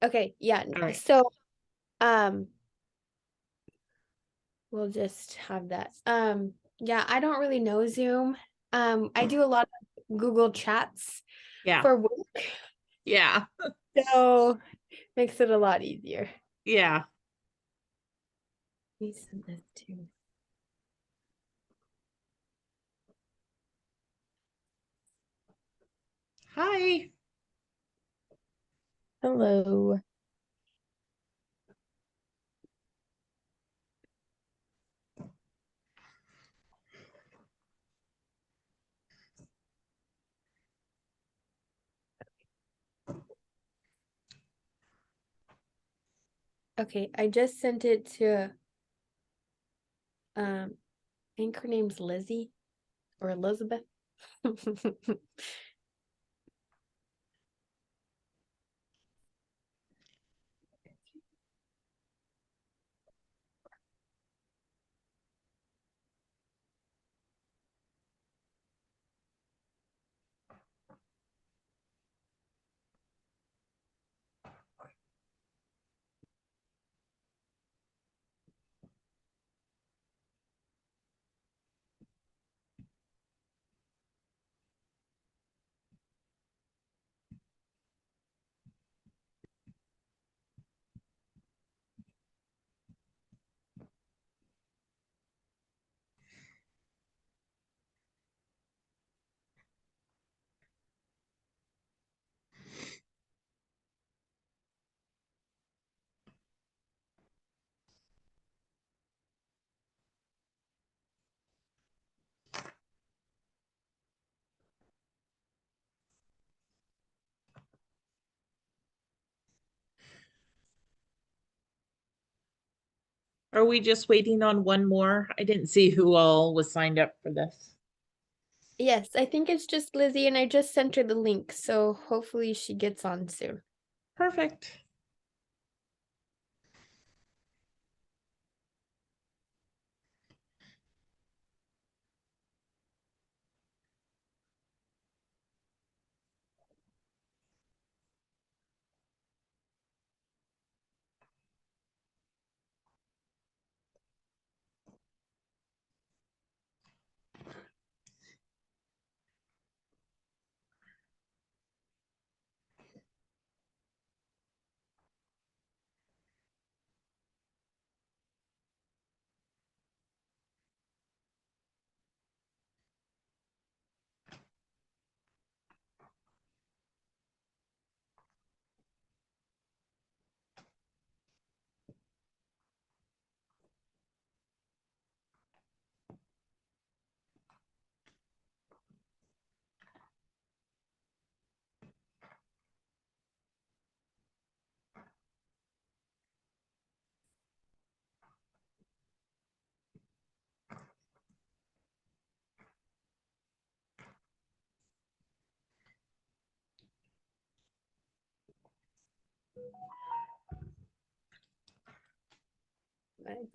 Okay, yeah. All right. So, we'll just have that. Yeah, I don't really know Zoom. I do a lot of Google Chats Yeah. for work, Yeah. so makes it a lot easier. Yeah. We sent this to. Hi. Hello. Okay, I just sent it to I think her name's Lizzie or Elizabeth. Are we just waiting on one more? I didn't see who all was signed up for this. Yes, I think it's just Lizzie, and I just sent her the link, so hopefully she gets on soon. Perfect.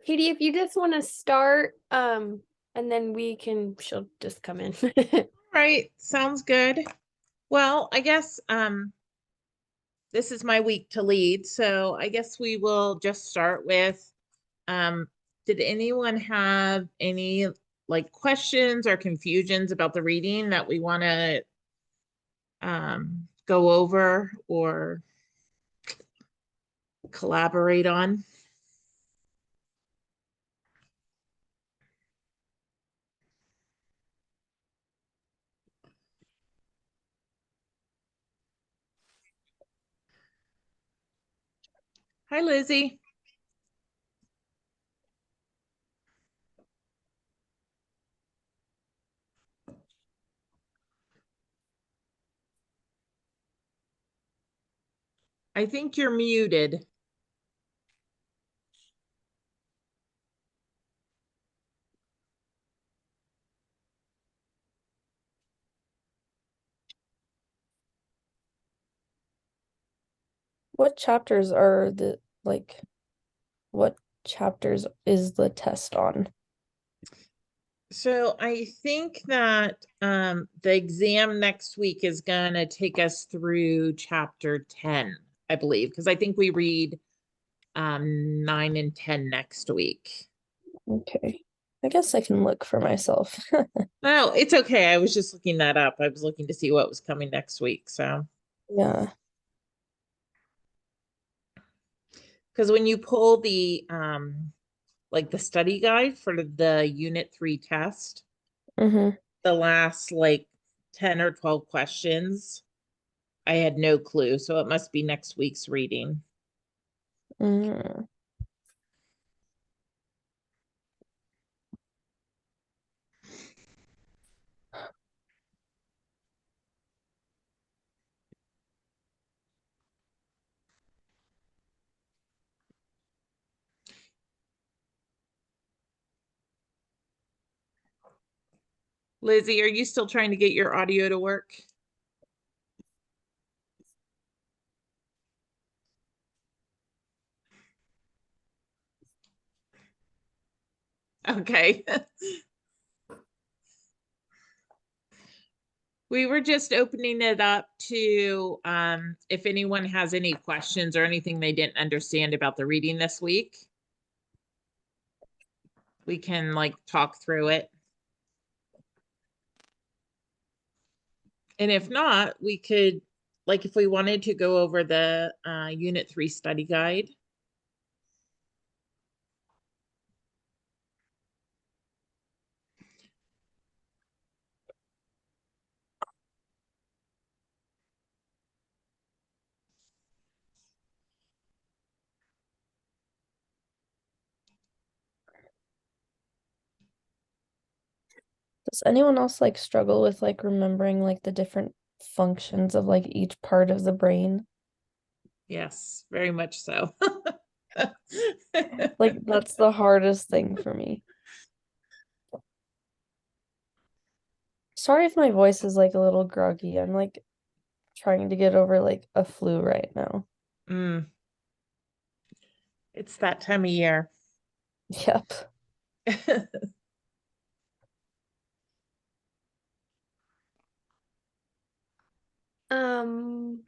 Katie, if you just want to start, and then she'll just come in. Right. Sounds good. Well, I guess this is my week to lead, so I guess we will just start with did anyone have any like questions or confusions about the reading that we want to go over or collaborate on? Hi, Lizzie. I think you're muted. What chapters are what chapters is the test on? So I think that the exam next week is going to take us through chapter 10, I believe, because I think we read 9 and 10 next week. Okay. I guess I can look for myself. No, it's okay. I was just looking that up. I was looking to see what was coming next week. So, Yeah. because when you pull the like the study guide for the unit 3 test, Mm-hmm. the last like 10 or 12 questions, I had no clue. So it must be next week's reading. Mm. Lizzie, are you still trying to get your audio to work? Okay. We were just opening it up to if anyone has any questions or anything they didn't understand about the reading this week. We can like talk through it. And if not, we could, like if we wanted to go over the unit 3 study guide. Does anyone else like struggle with like remembering like the different functions of like each part of the brain? Yes, very much so. Like that's the hardest thing for me. Sorry if my voice is like a little groggy. I'm like trying to get over like a flu right now. Mm, it's that time of year. Yep. Um,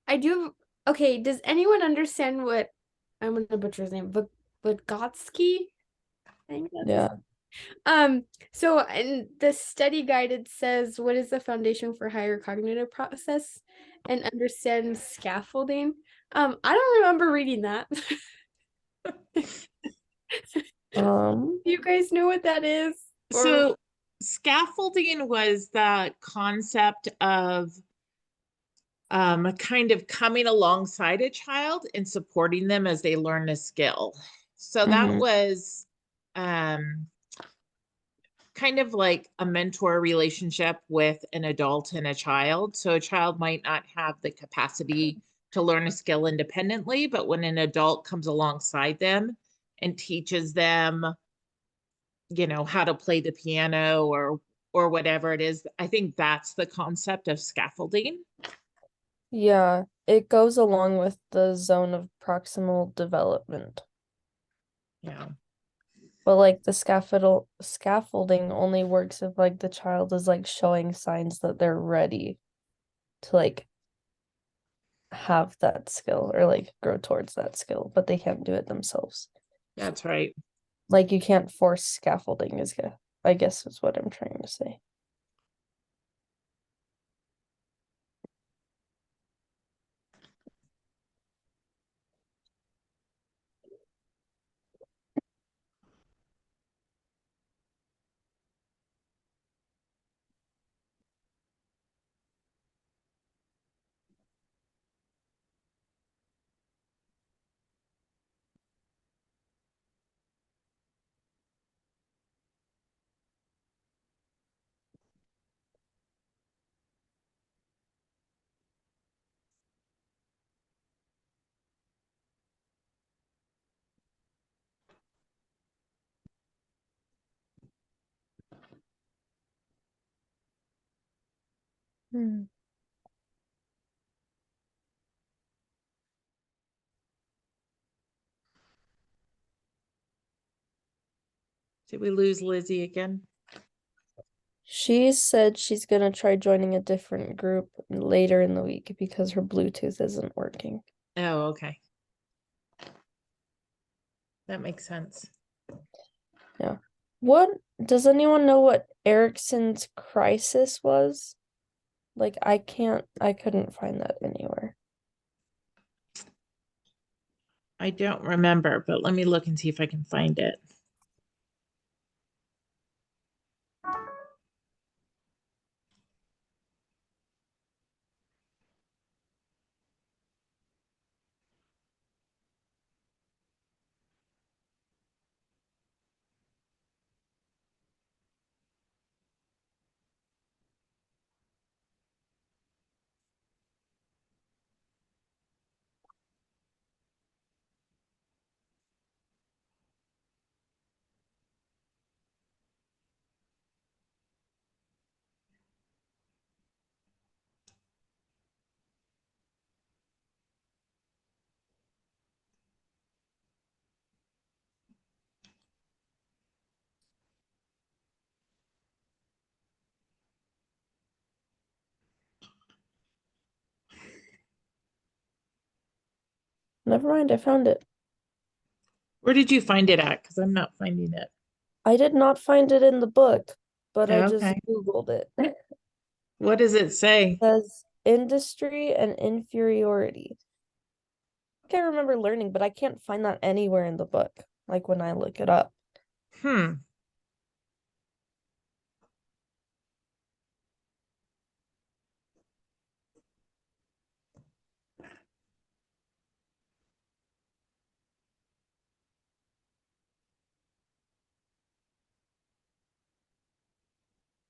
I do. Okay, does anyone understand what I'm gonna butcher his name? Vygotsky? I think that's Yeah. so in the study guide it says what is the foundation for higher cognitive process and understand scaffolding. I don't remember reading that. Um, Do you guys know what that is? Or So scaffolding was the concept of kind of coming alongside a child and supporting them as they learn a skill. So that mhm. was um, kind of like a mentor relationship with an adult and a child. So a child might not have the capacity to learn a skill independently, but when an adult comes alongside them and teaches them, you know, how to play the piano or whatever it is, I think that's the concept of scaffolding. Yeah, it goes along with the zone of proximal development. Yeah. But like the scaffolding only works if like the child is like showing signs that they're ready to like have that skill or like grow towards that skill, but they can't do it themselves. That's right. Like you can't force scaffolding I guess is what I'm trying to say. Hmm. Did we lose Lizzie again? She said she's gonna try joining a different group later in the week because her Bluetooth isn't working. Oh, okay. That makes sense. Yeah. What does anyone know what Erickson's crisis was? Like I couldn't find that anywhere. I don't remember, but let me look and see if I can find it. Never mind, I found it. Where did you find it at? Because I'm not finding it. I did not find it in the book, but I just Okay. Googled it. It What does it say? says industry and inferiority. I remember learning, but I can't find that anywhere in the book, like when I look it up. Hmm.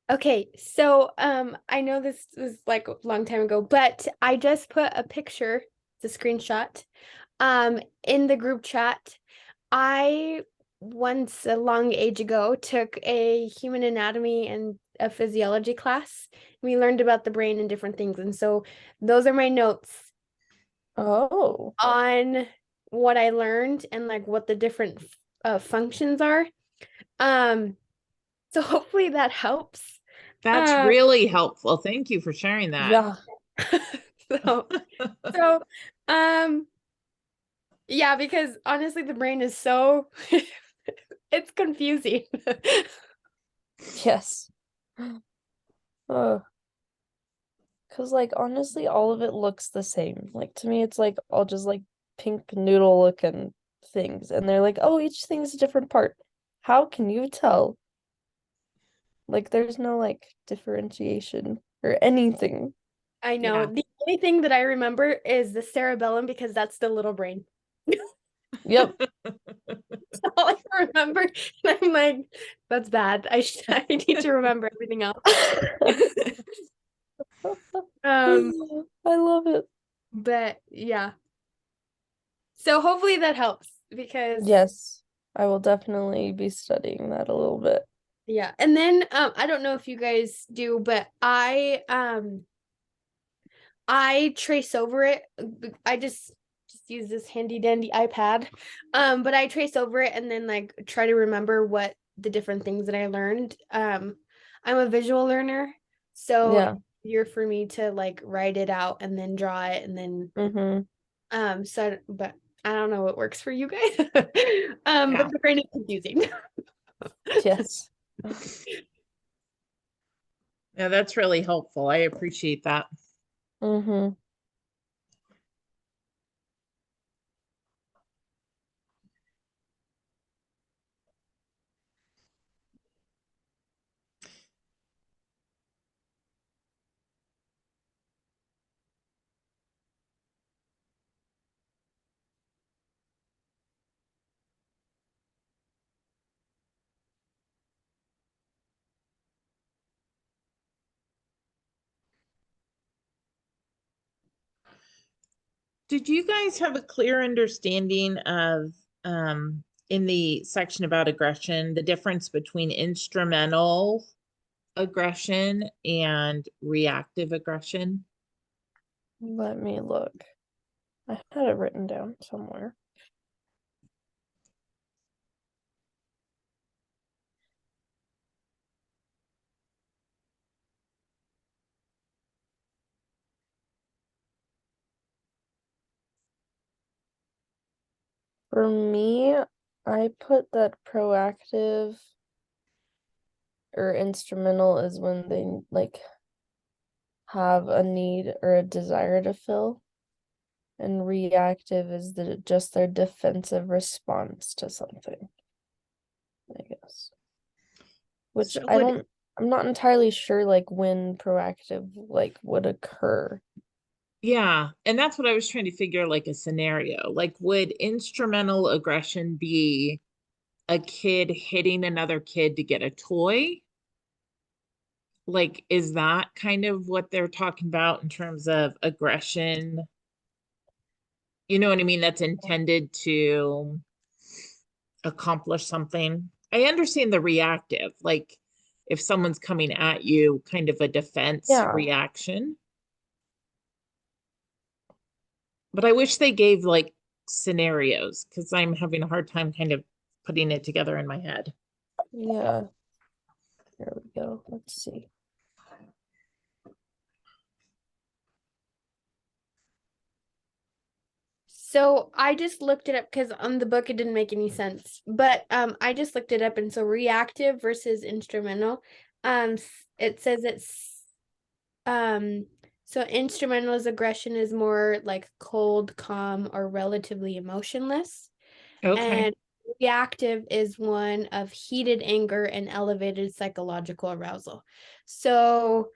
Okay, so I know this was like a long time ago, but I just put a picture, the screenshot, in the group chat. I once a long age ago took a human anatomy and a physiology class. We learned about the brain and different things. And so those are my notes Oh, on what I learned and like what the different functions are. Um, so hopefully that helps. That's Uh, really helpful. Thank you for sharing that. yeah. so so um yeah, because honestly the brain is so it's confusing. Yes. Uh, 'Cause like honestly, all of it looks the same. Like to me, it's like all just like pink noodle looking things, and they're like, oh, each thing's a different part. How can you tell? Like there's no like differentiation or anything. I know. Yeah. The only thing that I remember is the cerebellum because that's the little brain. Yep. That's all I remember. And I'm like, that's bad. I need to remember everything else. Um, I love it. but yeah. So hopefully that helps because Yes, I will definitely be studying that a little bit. yeah. And then I don't know if you guys do, but I trace over it. I just use this handy dandy iPad. But I trace over it and then like try to remember what the different things that I learned. I'm a visual learner, so it's Yeah. easier for me to like write it out and then draw it and then Mm-hmm. but I don't know what works for you guys. Yeah. But the brain is confusing. Yes. Yeah, that's really helpful. I appreciate that. Mm-hmm. Did you guys have a clear understanding of, in the section about aggression, the difference between instrumental aggression and reactive aggression? Let me look. I had it written down somewhere. For me, I put that proactive or instrumental is when they like have a need or a desire to fill, and reactive is just their defensive response to something, I guess. Which So would I'm not entirely sure like when proactive like would occur. Yeah, and that's what I was trying to figure, like a scenario. Like, would instrumental aggression be a kid hitting another kid to get a toy? Like, is that kind of what they're talking about in terms of aggression? You know what I mean? That's intended to accomplish something. I understand the reactive, like if someone's coming at you, kind of a defense Yeah. reaction. But I wish they gave like scenarios because I'm having a hard time kind of putting it together in my head. Yeah. There we go. Let's see. So I just looked it up because on the book it didn't make any sense. But I just looked it up, and so reactive versus instrumental. It says it's so instrumental's aggression is more like cold, calm, or relatively emotionless. Okay. And reactive is one of heated anger and elevated psychological arousal. So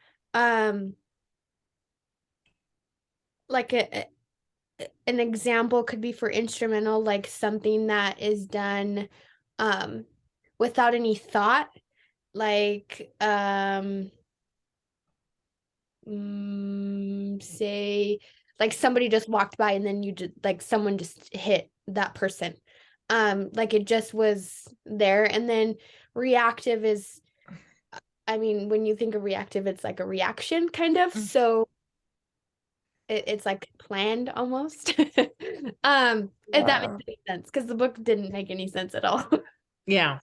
like an example could be for instrumental, like something that is done um without any thought, like say like somebody just walked by and then you just like someone just hit that person, like it just was there. And then reactive is, I mean, when you think of reactive, it's like a reaction kind of, Mm. so it's like planned almost. If that makes Yeah. any sense, because the book didn't make any sense at all. Yeah.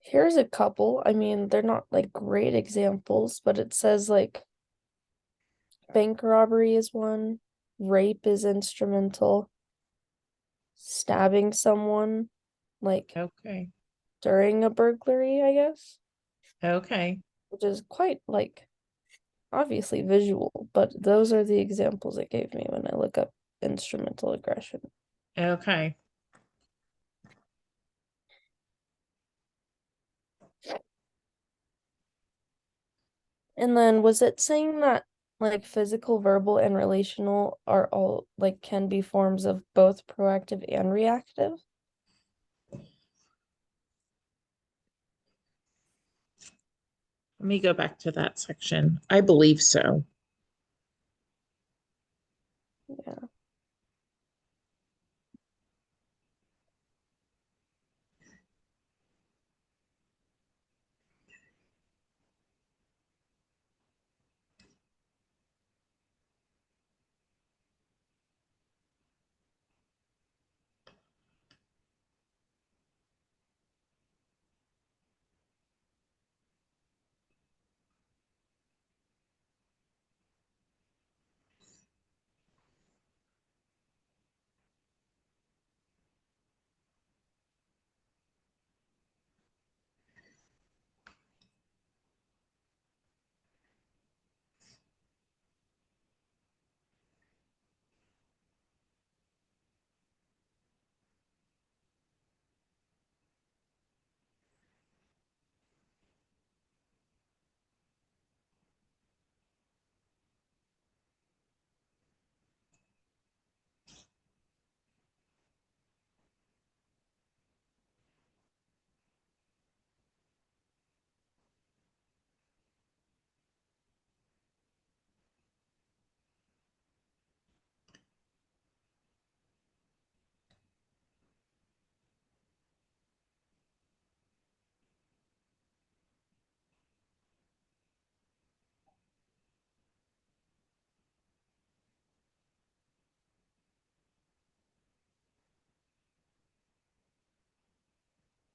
Here's a couple. I mean, they're not like great examples, but it says like bank robbery is one, rape is instrumental, stabbing someone like Okay. during a burglary, I guess, Okay. which is quite like obviously visual, but those are the examples it gave me when I look up instrumental aggression. Okay. And then was it saying that like physical, verbal, and relational are all like can be forms of both proactive and reactive? Let me go back to that section. I believe so. Yeah.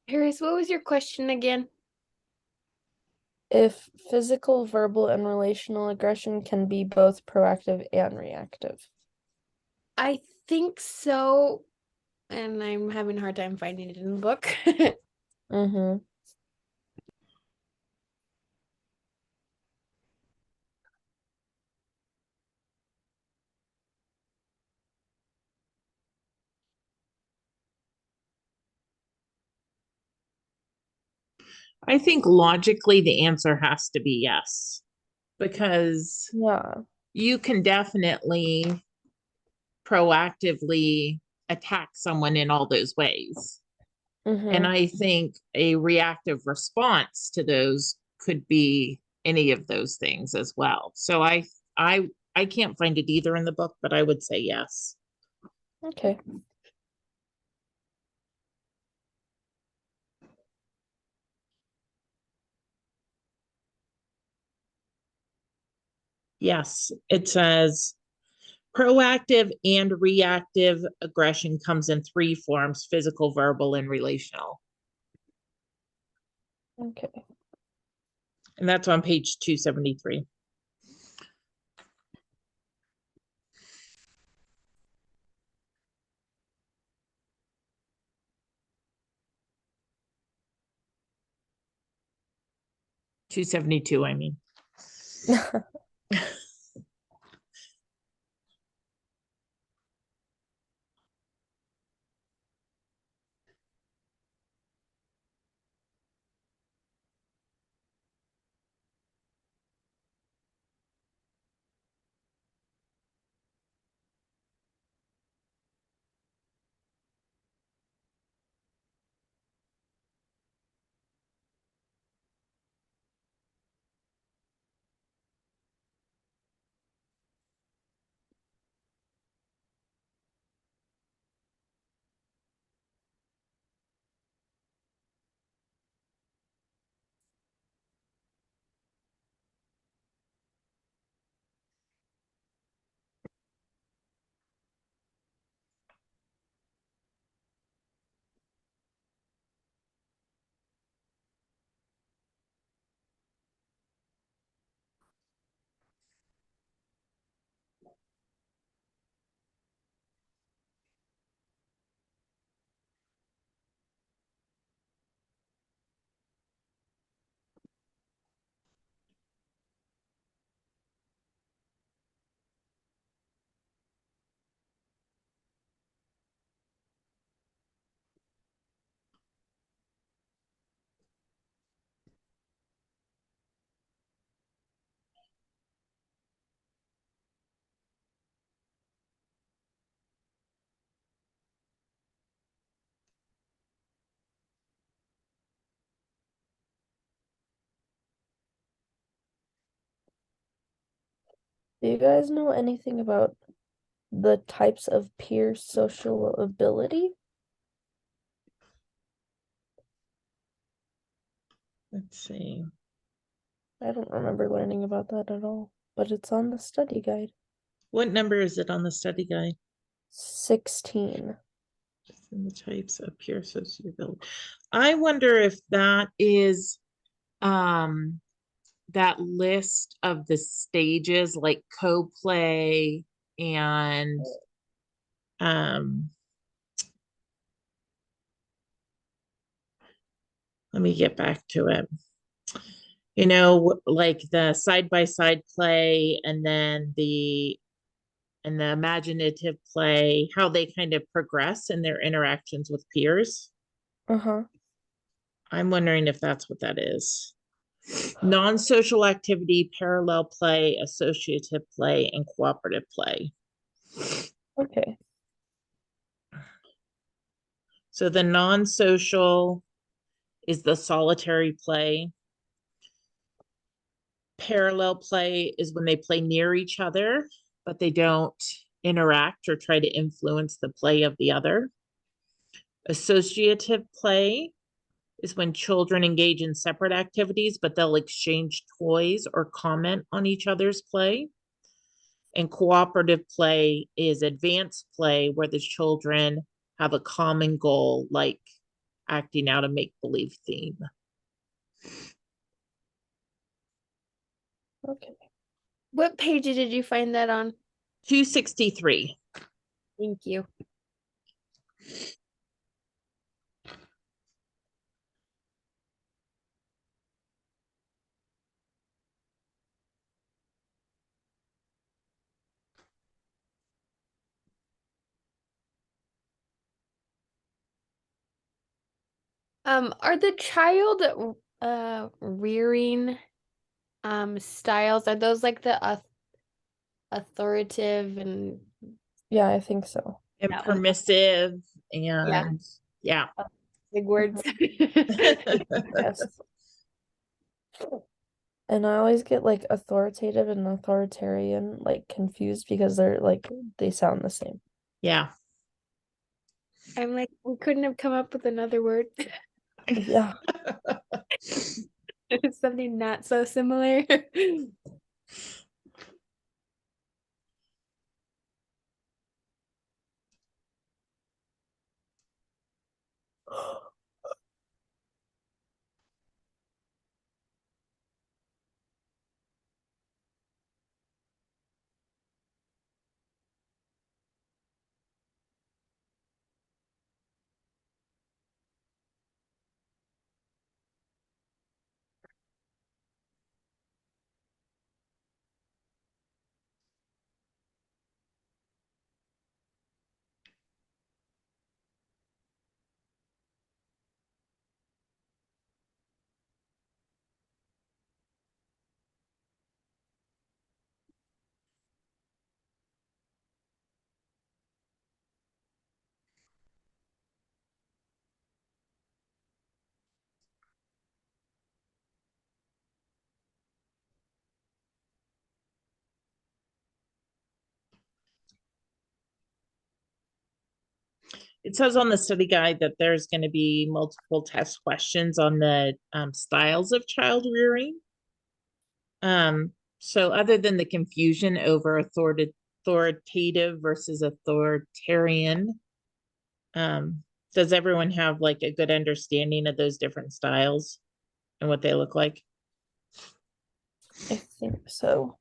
Harris, what was your question again? If physical, verbal, and relational aggression can be both proactive and reactive. I think so, and I'm having a hard time finding it in the book. Mm-hmm. I think logically the answer has to be yes, because Yeah. you can definitely proactively attack someone in all those ways. And Mm-hmm. I think a reactive response to those could be any of those things as well. So I can't find it either in the book, but I would say yes. Okay. Yes, it says proactive and reactive aggression comes in three forms: physical, verbal, and relational. Okay. And that's on page 273. $272, I mean. Do you guys know anything about the types of peer social ability? Let's see. I don't remember learning about that at all, but it's on the study guide. What number is it on the study guide? 16. And the types of peer sociability. I wonder if that is that list of the stages like co-play and um let me get back to it. You know, like the side by side play and then the imaginative play, how they kind of progress in their interactions with peers. Uh-huh. I'm wondering if that's what that is. Non-social activity, parallel play, associative play, and cooperative play. Okay. So the non-social is the solitary play. Parallel play is when they play near each other, but they don't interact or try to influence the play of the other. Associative play is when children engage in separate activities, but they'll exchange toys or comment on each other's play. And cooperative play is advanced play where the children have a common goal, like acting out a make-believe theme. Okay. What page did you find that on? 263. Thank you. Are the child rearing styles, are those like the authoritative and Yeah, I think so. And that one? permissive Yeah. and yeah. Big words? Yes. And I always get like authoritative and authoritarian like confused because they're like they sound the same. Yeah. I'm like, we couldn't have come up with another word. Yeah. Something not so similar. It says on the study guide that there's going to be multiple test questions on the styles of child rearing. So other than the confusion over authoritative versus authoritarian, does everyone have like a good understanding of those different styles and what they look like? I think so.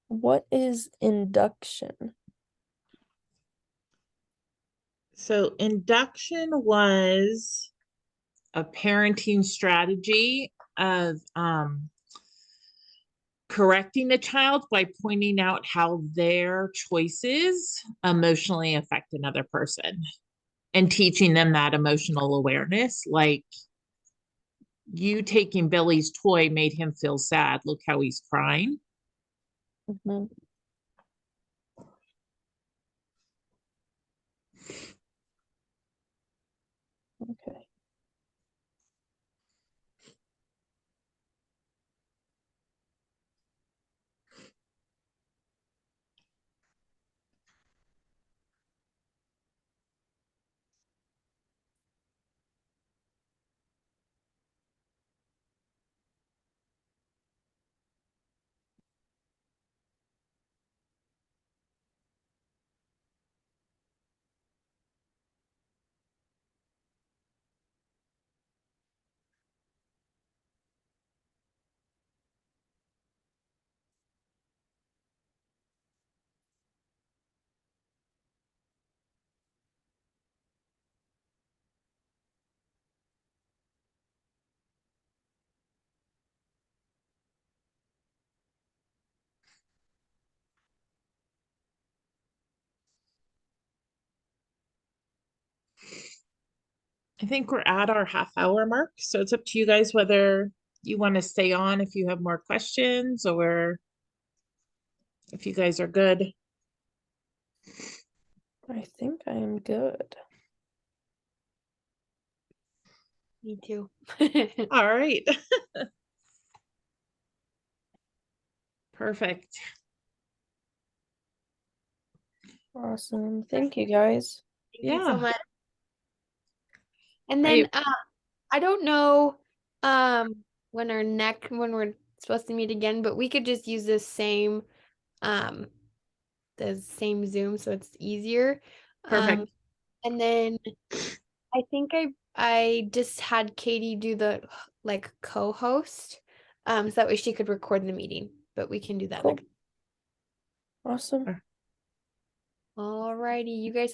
What is induction? So induction was a parenting strategy of correcting the child by pointing out how their choices emotionally affect another person and teaching them that emotional awareness. Like, you taking Billy's toy made him feel sad. Look how he's crying. Mhm. Okay. I think we're at our half-hour mark, so it's up to you guys whether you want to stay on if you have more questions or if you guys are good. I think I am good. Me too. All right. Perfect. Awesome. Thank you guys. Thank you so Yeah. much. And Are then you I don't know when we're supposed to meet again, but we could just use um the same Zoom so it's easier. perfect? And then I think I just had Katie do the like co-host, so that way she could record the meeting. But we can do that Cool. next. Awesome. Alrighty, you guys